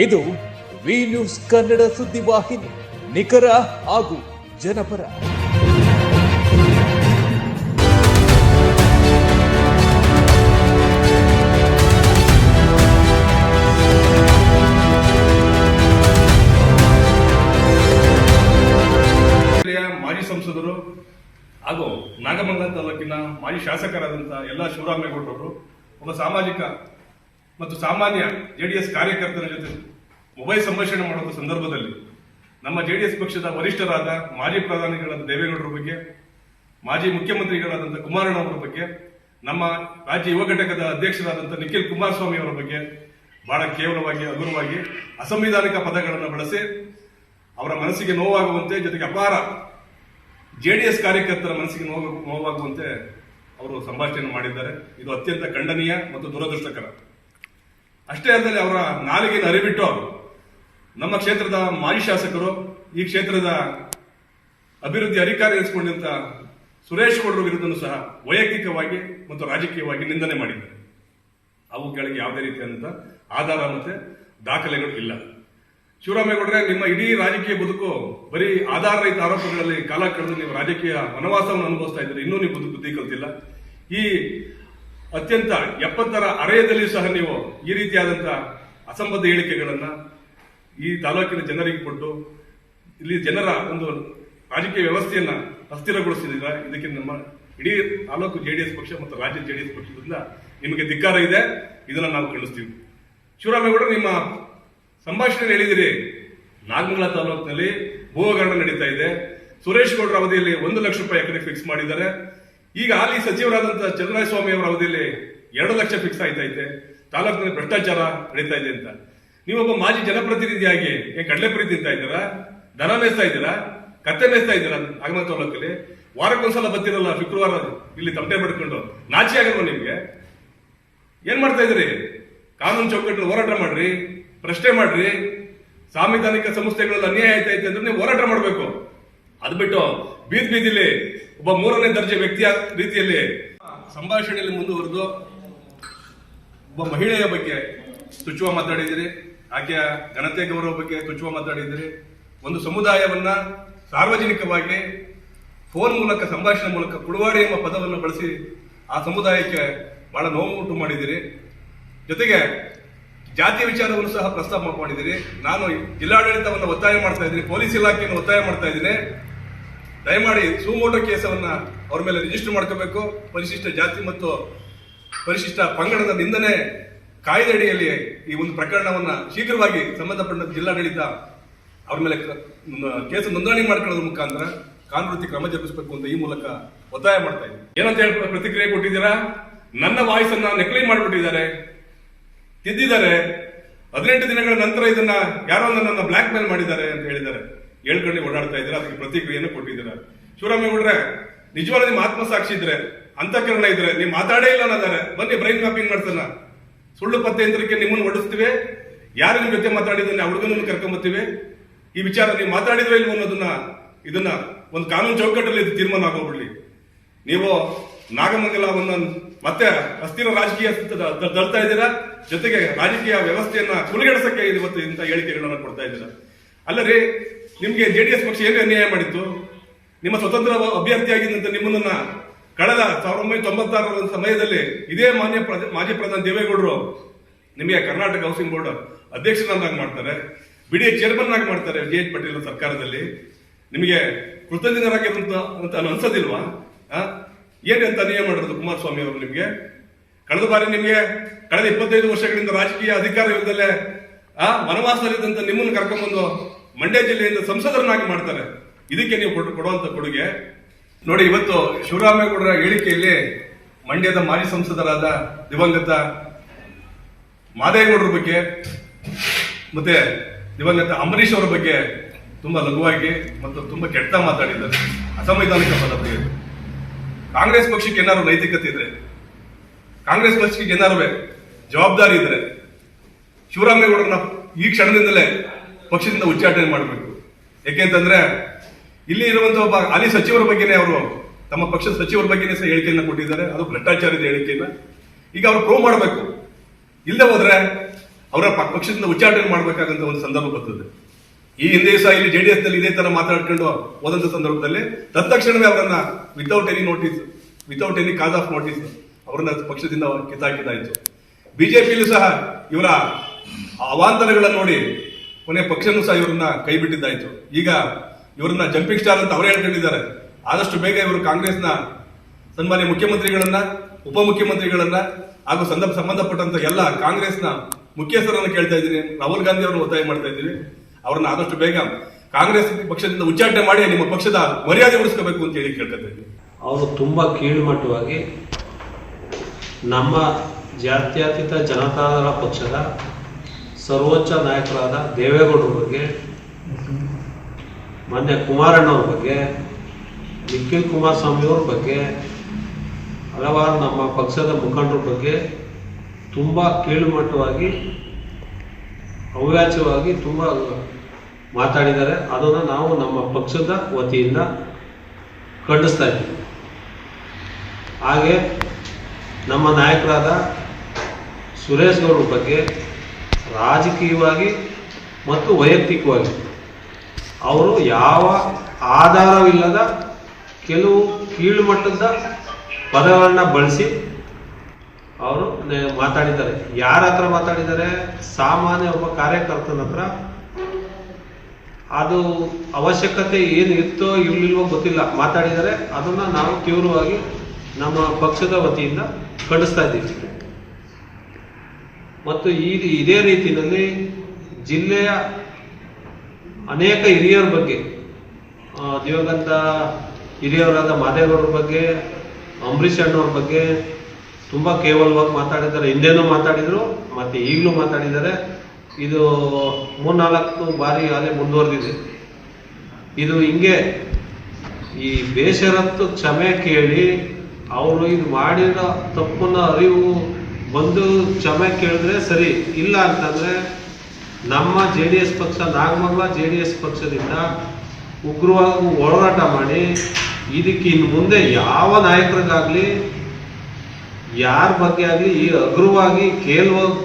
ಇದು V news Kannada ಸುದ್ದಿವಾಹಿನಿ, ನಿಖರ ಹಾಗೂ ಜನಪರ. ಮಾಜಿ ಸಂಸದರು ಹಾಗೂ ನಾಗಮಂಗಲ ತಾಲೂಕಿನ ಮಾಜಿ ಶಾಸಕರಾದಂತಹ ಎಲ್ಲ ಶಿವರಾಮೇಗೌಡರವರು ಒಬ್ಬ ಸಾಮಾಜಿಕ ಮತ್ತು ಸಾಮಾನ್ಯ ಜೆಡಿಎಸ್ ಕಾರ್ಯಕರ್ತರ ಜೊತೆ ಮೊಬೈಲ್ ಸಂಭಾಷಣೆ ಮಾಡುವ ಸಂದರ್ಭದಲ್ಲಿ ನಮ್ಮ ಜೆಡಿಎಸ್ ಪಕ್ಷದ ವರಿಷ್ಠರಾದ ಮಾಜಿ ಪ್ರಧಾನಿಗಳಾದ ದೇವೇಗೌಡರ ಬಗ್ಗೆ, ಮಾಜಿ ಮುಖ್ಯಮಂತ್ರಿಗಳಾದಂತಹ ಕುಮಾರಣ್ಣವರ ಬಗ್ಗೆ, ನಮ್ಮ ರಾಜ್ಯ ಯುವ ಘಟಕದ ಅಧ್ಯಕ್ಷರಾದಂತಹ ನಿಖಿಲ್ ಕುಮಾರಸ್ವಾಮಿ ಅವರ ಬಗ್ಗೆ ಬಹಳ ಕೇವಲವಾಗಿ, ಹಗುರವಾಗಿ, ಅಸಂವಿಧಾನಿಕ ಪದಗಳನ್ನು ಬಳಸಿ ಅವರ ಮನಸ್ಸಿಗೆ ನೋವಾಗುವಂತೆ, ಜೊತೆಗೆ ಅಪಾರ ಜೆಡಿಎಸ್ ಕಾರ್ಯಕರ್ತರ ಮನಸ್ಸಿಗೆ ನೋವಾಗುವಂತೆ ಅವರು ಸಂಭಾಷಣೆ ಮಾಡಿದ್ದಾರೆ. ಇದು ಅತ್ಯಂತ ಖಂಡನೀಯ ಮತ್ತು ದುರದೃಷ್ಟಕರ. ಅಷ್ಟೇ ಅಲ್ಲದೆ ಅವರ ನಾಲಿಗೆಯನ್ನು ಅರಿಬಿಟ್ಟು ನಮ್ಮ ಕ್ಷೇತ್ರದ ಮಾಜಿ ಶಾಸಕರು, ಈ ಕ್ಷೇತ್ರದ ಅಭಿವೃದ್ಧಿ ಅಧಿಕಾರಿ ಎನಿಸಿಕೊಂಡಂತ ಸುರೇಶ್ ಗೌಡರ ವಿರುದ್ಧನೂ ಸಹ ವೈಯಕ್ತಿಕವಾಗಿ ಮತ್ತು ರಾಜಕೀಯವಾಗಿ ನಿಂದನೆ ಮಾಡಿದ್ದಾರೆ. ಅವುಗಳಿಗೆ ಯಾವುದೇ ರೀತಿಯಾದಂತಹ ಆಧಾರ ಮತ್ತೆ ದಾಖಲೆಗಳು ಇಲ್ಲ. ಶಿವರಾಮೇಗೌಡರೆ, ನಿಮ್ಮ ಇಡೀ ರಾಜಕೀಯ ಬದುಕು ಬರೀ ಆಧಾರ ರಹಿತ ಆರೋಪಗಳಲ್ಲಿ ಕಾಲ ಕಳೆದು ನೀವು ರಾಜಕೀಯ ವನವಾಸವನ್ನು ಅನುಭವಿಸ್ತಾ ಇದ್ದೀರಿ. ಇನ್ನೂ ನೀವು ಬುದ್ಧಿ ಕಲ್ತಿಲ್ಲ. ಈ ಅತ್ಯಂತ 70ರ ಅರೆಯದಲ್ಲಿ ಸಹ ನೀವು ಈ ರೀತಿಯಾದಂತಹ ಅಸಂಬದ್ಧ ಹೇಳಿಕೆಗಳನ್ನ ಈ ತಾಲೂಕಿನ ಜನರಿಗೆ ಕೊಟ್ಟು ಇಲ್ಲಿ ಜನರ ಒಂದು ರಾಜಕೀಯ ವ್ಯವಸ್ಥೆಯನ್ನ ಅಸ್ಥಿರಗೊಳಿಸಿದ್ದೀರಾ. ಇದಕ್ಕೆ ನಮ್ಮ ಇಡೀ ತಾಲೂಕು ಜೆಡಿಎಸ್ ಪಕ್ಷ ಮತ್ತು ರಾಜ್ಯ ಜೆಡಿಎಸ್ ಪಕ್ಷದಿಂದ ನಿಮಗೆ ಧಿಕ್ಕಾರ ಇದೆ. ಇದನ್ನ ನಾವು ಖಂಡಿಸ್ತೀವಿ. ಶಿವರಾಮೇಗೌಡರು, ನಿಮ್ಮ ಸಂಭಾಷಣೆ ಹೇಳಿದಿರಿ, ನಾಗಮಂಗಲ ತಾಲೂಕಿನಲ್ಲಿ ಭೂ ಹಗರಣ ನಡೀತಾ ಇದೆ. ಸುರೇಶ್ ಗೌಡರ ಅವಧಿಯಲ್ಲಿ 1 ಲಕ್ಷ ರೂಪಾಯಿ ಎಕರೆ ಫಿಕ್ಸ್ ಮಾಡಿದ್ದಾರೆ. ಈಗ ಹಾಲಿ ಸಚಿವರಾದಂತಹ ಚಂದ್ರಸ್ವಾಮಿ ಅವರ ಅವಧಿಯಲ್ಲಿ 2 ಲಕ್ಷ ಫಿಕ್ಸ್ ಆಯ್ತಾ ಇದೆ. ತಾಲೂಕಿನಲ್ಲಿ ಭ್ರಷ್ಟಾಚಾರ ನಡೀತಾ ಇದೆ ಅಂತ ನೀವೊಬ್ಬ ಮಾಜಿ ಜನಪ್ರತಿನಿಧಿಯಾಗಿ ಕಡಲೆ ಪುರಿ ತಿಂತಾ ಇದ್ದೀರಾ, ದನ ಮೇಯಿಸ್ತಾ ಇದ್ದೀರಾ, ಕತ್ತೆ ಮೇಯಿಸ್ತಾ ಇದ್ದೀರಾ. ನಾಗಮಂಗಲ ತಾಲೂಕಲ್ಲಿ ವಾರಕ್ಕೊಂದ್ಸಲ ಬರ್ತಿರಲ್ಲ, ಶುಕ್ರವಾರ ಇಲ್ಲಿ ತಮಟೆ ಪಡ್ಕೊಂಡು. ನಾಚಿ ಆಗಲ್ವ ನಿಮ್ಗೆ? ಏನ್ ಮಾಡ್ತಾ ಇದ್ರಿ? ಕಾನೂನು ಚೌಕಟ್ಟು ಹೋರಾಟ ಮಾಡ್ರಿ, ಪ್ರಶ್ನೆ ಮಾಡ್ರಿ. ಸಾಂವಿಧಾನಿಕ ಸಂಸ್ಥೆಗಳಲ್ಲಿ ಅನ್ಯಾಯ ಆಯ್ತಾ ಇದೆ ಅಂದ್ರೆ ನೀವು ಹೋರಾಟ ಮಾಡಬೇಕು. ಅದು ಬಿಟ್ಟು ಬೀದಿಲಿ ಒಬ್ಬ 3ನೇ ದರ್ಜೆ ವ್ಯಕ್ತಿಯ ರೀತಿಯಲ್ಲಿ ಸಂಭಾಷಣೆಯಲ್ಲಿ ಮುಂದುವರೆದು ಒಬ್ಬ ಮಹಿಳೆಯ ಬಗ್ಗೆ ತುಚ್ಚುವ ಮಾತಾಡಿದಿರಿ, ಆಕೆಯ ಘನತೆ ಗೌರವ ಬಗ್ಗೆ ತುಚ್ಚುವ ಮಾತಾಡಿದಿರಿ. ಒಂದು ಸಮುದಾಯವನ್ನ ಸಾರ್ವಜನಿಕವಾಗಿ ಫೋನ್ ಮೂಲಕ, ಸಂಭಾಷಣೆ ಮೂಲಕ ಕುಡುವಾಡಿ ಎಂಬ ಪದವನ್ನು ಬಳಸಿ ಆ ಸಮುದಾಯಕ್ಕೆ ಬಹಳ ನೋವು ಉಂಟು ಮಾಡಿದಿರಿ. ಜೊತೆಗೆ ಜಾತಿಯ ವಿಚಾರವನ್ನು ಸಹ ಪ್ರಸ್ತಾಪ ಮಾಡಿದಿರಿ. ನಾನು ಜಿಲ್ಲಾಡಳಿತವನ್ನು ಒತ್ತಾಯ ಮಾಡ್ತಾ ಇದ್ದೀನಿ, ಪೊಲೀಸ್ ಇಲಾಖೆಯನ್ನು ಒತ್ತಾಯ ಮಾಡ್ತಾ ಇದ್ದೀನಿ, ದಯಮಾಡಿ ಸುಮೋಟೋ ಕೇಸವನ್ನ ಅವ್ರ ಮೇಲೆ ರಿಜಿಸ್ಟರ್ ಮಾಡ್ಕೋಬೇಕು. ಪರಿಶಿಷ್ಟ ಜಾತಿ ಮತ್ತು ಪರಿಶಿಷ್ಟ ಪಂಗಡದ ನಿಂದನೆ ಕಾಯ್ದೆ ಅಡಿಯಲ್ಲಿ ಈ ಒಂದು ಪ್ರಕರಣವನ್ನ ಶೀಘ್ರವಾಗಿ ಸಂಬಂಧಪಟ್ಟ ಜಿಲ್ಲಾಡಳಿತ ಅವ್ರ ಮೇಲೆ ಕೇಸು ನೋಂದಣಿ ಮಾಡ್ಕೊಳ್ಳೋದ್ರ ಮುಖಾಂತರ ಕಾನೂನು ರೀತಿ ಕ್ರಮ ಜರುಗಿಸಬೇಕು ಅಂತ ಈ ಮೂಲಕ ಒತ್ತಾಯ ಮಾಡ್ತಾ ಇದ್ದೀನಿ. ಏನಂತ ಹೇಳಿ ಪ್ರತಿಕ್ರಿಯೆ ಕೊಟ್ಟಿದ್ದೀರಾ? ನನ್ನ ವಾಯ್ಸ್ ಅನ್ನ ನಕಲಿ ಮಾಡಿಬಿಟ್ಟಿದ್ದಾರೆ, ತಿದ್ದಿದ್ದಾರೆ. 18 ದಿನಗಳ ನಂತರ ಇದನ್ನ ಯಾರೋ ನನ್ನನ್ನು ಬ್ಲಾಕ್ ಮೇಲ್ ಮಾಡಿದ್ದಾರೆ ಅಂತ ಹೇಳಿದ್ದಾರೆ. ಹೇಳ್ಕೊಂಡು ಓಡಾಡ್ತಾ ಇದ್ದಾರೆ. ಅದಕ್ಕೆ ಪ್ರತಿಕ್ರಿಯೆಯನ್ನು ಕೊಟ್ಟಿದ್ದಾರೆ. ಶಿವರಾಮೇಗೌಡ್ರೆ, ನಿಜವಾದ ನಿಮ್ಮ ಆತ್ಮಸಾಕ್ಷಿ ಇದ್ರೆ, ಅಂತಃಕರಣ ಇದ್ರೆ, ನೀವು ಮಾತಾಡೇ ಇಲ್ಲ ಅನ್ನೋದಾರೆ ಬನ್ನಿ ಬ್ರೈನ್ ಮ್ಯಾಪಿಂಗ್ ಮಾಡ್ತಾನ. ಸುಳ್ಳು ಪತ್ತೆಯಂತ್ರಕ್ಕೆ ನಿಮ್ಮನ್ನು ಓಡಿಸ್ತೀವಿ. ಯಾರು ನಿಮ್ ಜೊತೆ ಮಾತಾಡಿದ್ರೆ ಆ ಹುಡುಗನನ್ನು ಕರ್ಕೊಂಬತ್ತೀವಿ. ಈ ವಿಚಾರ ನೀವು ಮಾತಾಡಿದ್ರೆ ಇಲ್ವೋ ಅನ್ನೋದನ್ನ ಇದನ್ನ ಒಂದು ಕಾನೂನು ಚೌಕಟ್ಟಲ್ಲಿ ತೀರ್ಮಾನ ಆಗೋಗ್ಬಿಡ್ಲಿ. ನೀವು ನಾಗಮಂಗಲವನ್ನು ಮತ್ತೆ ಅಸ್ಥಿರ ರಾಜಕೀಯ ತಳ್ತಾ ಇದ್ದೀರಾ. ಜೊತೆಗೆ ರಾಜಕೀಯ ವ್ಯವಸ್ಥೆಯನ್ನ ಕುಲಗೆಡಿಸಕ್ಕೆ ಇವತ್ತು ಇಂಥ ಹೇಳಿಕೆಗಳನ್ನ ಕೊಡ್ತಾ ಇದ್ದೀರಾ. ಅಲ್ಲರಿ, ನಿಮ್ಗೆ ಜೆಡಿಎಸ್ ಪಕ್ಷ ಏನು ಅನ್ಯಾಯ ಮಾಡಿತ್ತು? ನಿಮ್ಮ ಸ್ವತಂತ್ರ ಅಭ್ಯರ್ಥಿಯಾಗಿದ್ದಂತ ನಿಮ್ಮನ್ನ ಕಳೆದ 1996 ಸಮಯದಲ್ಲಿ ಇದೇ ಮಾಜಿ ಪ್ರಧಾನಿ ದೇವೇಗೌಡರು ನಿಮಗೆ ಕರ್ನಾಟಕ ಹೌಸಿಂಗ್ ಬೋರ್ಡ್ ಅಧ್ಯಕ್ಷರನ್ನಾಗಿ ಮಾಡ್ತಾರೆ, ಬಿಡಿ ಚೇರ್ಮನ್ ಆಗಿ ಮಾಡ್ತಾರೆ. JH ಪಾಟೀಲ್ ಸರ್ಕಾರದಲ್ಲಿ ನಿಮಗೆ ಕೃತಜ್ಞರಾಗಿರುವಂತ ಅನ್ಸೋದಿಲ್ವಾ? ಏನಂತ ಅನ್ಯಾಯ ಮಾಡಿರೋದು ಕುಮಾರಸ್ವಾಮಿ ಅವರು ನಿಮ್ಗೆ? ಕಳೆದ ಬಾರಿ ನಿಮ್ಗೆ ಕಳೆದ 25 ವರ್ಷಗಳಿಂದ ರಾಜಕೀಯ ಅಧಿಕಾರವಿಲ್ಲದಲ್ಲೇ ವನವಾಸದಲ್ಲಿದ್ದಂತ ನಿಮ್ಮನ್ನು ಕರ್ಕೊಂಡ್ಬಂದು ಮಂಡ್ಯ ಜಿಲ್ಲೆಯಿಂದ ಸಂಸದರನ್ನಾಗಿ ಮಾಡ್ತಾರೆ. ಇದಕ್ಕೆ ನೀವು ಕೊಡುವಂತ ಕೊಡುಗೆ ನೋಡಿ. ಇವತ್ತು ಶಿವರಾಮೇಗೌಡರ ಹೇಳಿಕೆಯಲ್ಲಿ ಮಂಡ್ಯದ ಮಾಜಿ ಸಂಸದರಾದ ದಿವಂಗತ ಮಾದೇಗೌಡರ ಬಗ್ಗೆ ಮತ್ತೆ ದಿವಂಗತ ಅಂಬರೀಶ್ ಅವರ ಬಗ್ಗೆ ತುಂಬಾ ಲಘುವಾಗಿ ಮತ್ತು ತುಂಬಾ ಕೆಟ್ಟ ಮಾತಾಡಿದ್ದಾರೆ. ಅಸಂವಿಧಾನಿಕ ಪದ ಪ್ರಯೋಗ. ಕಾಂಗ್ರೆಸ್ ಪಕ್ಷಕ್ಕೆ ಏನಾದ್ರು ನೈತಿಕತೆ ಇದ್ರೆ, ಕಾಂಗ್ರೆಸ್ ಪಕ್ಷಕ್ಕೆ ಏನಾರು ಜವಾಬ್ದಾರಿ ಇದ್ರೆ ಶಿವರಾಮೇಗೌಡರನ್ನ ಈ ಕ್ಷಣದಿಂದಲೇ ಪಕ್ಷದಿಂದ ಉಚ್ಚಾಟನೆ ಮಾಡಬೇಕು. ಯಾಕೆಂತಂದ್ರೆ ಇಲ್ಲಿ ಇರುವಂತಹ ಒಬ್ಬ ಹಾಲಿ ಸಚಿವರ ಬಗ್ಗೆನೇ ಅವರು ತಮ್ಮ ಪಕ್ಷದ ಸಚಿವರ ಬಗ್ಗೆನೇ ಸಹ ಹೇಳಿಕೆಯನ್ನ ಕೊಟ್ಟಿದ್ದಾರೆ. ಅದು ಭ್ರಷ್ಟಾಚಾರದ ಹೇಳಿಕೆಯನ್ನ ಈಗ ಅವರು ಪ್ರೂವ್ ಮಾಡಬೇಕು. ಇಲ್ಲದೆ ಹೋದ್ರೆ ಅವರ ಪಕ್ಷದಿಂದ ಉಚ್ಚಾಟನೆ ಮಾಡಬೇಕಾದಂತ ಒಂದು ಸಂದರ್ಭ ಬರ್ತದೆ. ಈ ಹಿಂದೆ ಸಹ ಇಲ್ಲಿ JDS ನಲ್ಲಿ ಇದೇ ತರ ಮಾತಾಡ್ಕೊಂಡು ಹೋದಂತ ಸಂದರ್ಭದಲ್ಲಿ ತತ್ಕ್ಷಣವೇ ಅವರನ್ನ without any cause of notice ಅವರನ್ನ ಪಕ್ಷದಿಂದ ಕಿತ್ತಾಕಿದಾಯಿತು. ಬಿಜೆಪಿಯಲ್ಲೂ ಸಹ ಇವರ ಅವಾಂತರಗಳನ್ನು ನೋಡಿ ಕೊನೆ ಪಕ್ಷನೂ ಸಹ ಇವರನ್ನ ಕೈ ಬಿಟ್ಟಿದ್ದಾಯ್ತು. ಈಗ ಇವರನ್ನ ಜಂಪಿಂಗ್ ಸ್ಟಾರ್ ಅಂತ ಅವರೇ ಹೇಳ್ಕೊಂಡಿದ್ದಾರೆ. ಆದಷ್ಟು ಬೇಗ ಇವರು ಕಾಂಗ್ರೆಸ್ನ ಸನ್ಮಾನ್ಯ ಮುಖ್ಯಮಂತ್ರಿಗಳನ್ನ, ಉಪಮುಖ್ಯಮಂತ್ರಿಗಳನ್ನ ಹಾಗೂ ಸಂಬಂಧಪಟ್ಟಂತ ಎಲ್ಲ ಕಾಂಗ್ರೆಸ್ನ ಮುಖ್ಯಸ್ಥರನ್ನು ಕೇಳ್ತಾ ಇದ್ದೀನಿ. ರಾಹುಲ್ ಗಾಂಧಿ ಅವರನ್ನು ಒತ್ತಾಯ ಮಾಡ್ತಾ ಇದ್ದೀವಿ, ಅವರನ್ನ ಆದಷ್ಟು ಬೇಗ ಕಾಂಗ್ರೆಸ್ ಪಕ್ಷದಿಂದ ಉಚ್ಚಾಟನೆ ಮಾಡಿ ನಿಮ್ಮ ಪಕ್ಷದ ಮರ್ಯಾದೆ ಉಳಿಸ್ಕೋಬೇಕು ಅಂತ ಹೇಳಿ ಕೇಳ್ತಾ ಇದ್ದೀವಿ. ಅವರು ತುಂಬಾ ಕೀಳುಮಟ್ಟವಾಗಿ ನಮ್ಮ ಜಾತ್ಯತೀತ ಜನತಾದಳ ಪಕ್ಷದ ಸರ್ವೋಚ್ಚ ನಾಯಕರಾದ ದೇವೇಗೌಡರ ಬಗ್ಗೆ, ಮಾನ್ಯ ಕುಮಾರಣ್ಣವ್ರ ಬಗ್ಗೆ, ನಿಖಿಲ್ ಕುಮಾರಸ್ವಾಮಿ ಅವ್ರ ಬಗ್ಗೆ, ಹಲವಾರು ನಮ್ಮ ಪಕ್ಷದ ಮುಖಂಡರ ಬಗ್ಗೆ ತುಂಬಾ ಕೀಳುಮಟ್ಟವಾಗಿ ಅವ್ಯಾಚ್ಯವಾಗಿ ತುಂಬಾ ಮಾತಾಡಿದ್ದಾರೆ. ಅದನ್ನು ನಾವು ನಮ್ಮ ಪಕ್ಷದ ವತಿಯಿಂದ ಖಂಡಿಸ್ತಾ ಇದ್ದೀವಿ. ಹಾಗೆ ನಮ್ಮ ನಾಯಕರಾದ ಸುರೇಶ್ ಗೌಡ್ರ ಬಗ್ಗೆ ರಾಜಕೀಯವಾಗಿ ಮತ್ತು ವೈಯಕ್ತಿಕವಾಗಿ ಅವರು ಯಾವ ಆಧಾರವಿಲ್ಲದ ಕೆಲವು ಕೀಳುಮಟ್ಟದ ಪದಗಳನ್ನು ಬಳಸಿ ಅವರು ಮಾತಾಡಿದ್ದಾರೆ. ಯಾರ ಹತ್ರ ಮಾತಾಡಿದ್ದಾರೆ? ಸಾಮಾನ್ಯ ಒಬ್ಬ ಕಾರ್ಯಕರ್ತನ ಹತ್ರ. ಅದು ಅವಶ್ಯಕತೆ ಏನು ಇತ್ತೋ ಇರಲಿಲ್ವೋ ಗೊತ್ತಿಲ್ಲ, ಮಾತಾಡಿದ್ದಾರೆ. ಅದನ್ನ ನಾವು ತೀವ್ರವಾಗಿ ನಮ್ಮ ಪಕ್ಷದ ವತಿಯಿಂದ ಖಂಡಿಸ್ತಾ ಇದ್ದೀವಿ. ಮತ್ತು ಇದೇ ರೀತಿಯಲ್ಲಿ ಜಿಲ್ಲೆಯ ಅನೇಕ ಹಿರಿಯರ ಬಗ್ಗೆ, ದಿವಂಗತ ಹಿರಿಯರಾದ ಮಾದೇಗೌಡರ ಬಗ್ಗೆ, ಅಂಬರೀಷ್ ಅಣ್ಣವ್ರ ಬಗ್ಗೆ ತುಂಬ ಕೇವಲವಾಗಿ ಮಾತಾಡಿದ್ದಾರೆ. ಹಿಂದೆನೂ ಮಾತಾಡಿದ್ರು, ಮತ್ತೆ ಈಗಲೂ ಮಾತಾಡಿದ್ದಾರೆ. ಇದು 3-4 ಬಾರಿ ಅಲ್ಲೇ ಮುಂದುವರೆದಿದೆ. ಇದು ಹಿಂಗೆ ಈ ಬೇಷರತ್ತು ಕ್ಷಮೆ ಕೇಳಿ ಅವರು ಇದು ಮಾಡಿರೋ ತಪ್ಪನ್ನ ಅರಿವು ಬಂದು ಕ್ಷಮೆ ಕೇಳಿದ್ರೆ ಸರಿ. ಇಲ್ಲ ಅಂತಂದ್ರೆ ನಮ್ಮ JDS ಪಕ್ಷ, ನಾಗಮಂಗಲ JDS ಪಕ್ಷದಿಂದ ಉಗ್ರವಾಗಿ ಹೋರಾಟ ಮಾಡಿ ಇದಕ್ಕೆ ಇನ್ನು ಮುಂದೆ ಯಾವ ನಾಯಕರಿಗಾಗ್ಲಿ ಯಾರ ಬಗ್ಗೆ ಆಗಲಿ ಈ ಅಗ್ರವಾಗಿ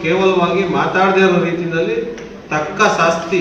ಕೇವಲವಾಗಿ ಮಾತಾಡದೇ ಇರೋ ರೀತಿಯಲ್ಲಿ ತಕ್ಕ ಶಾಸ್ತಿ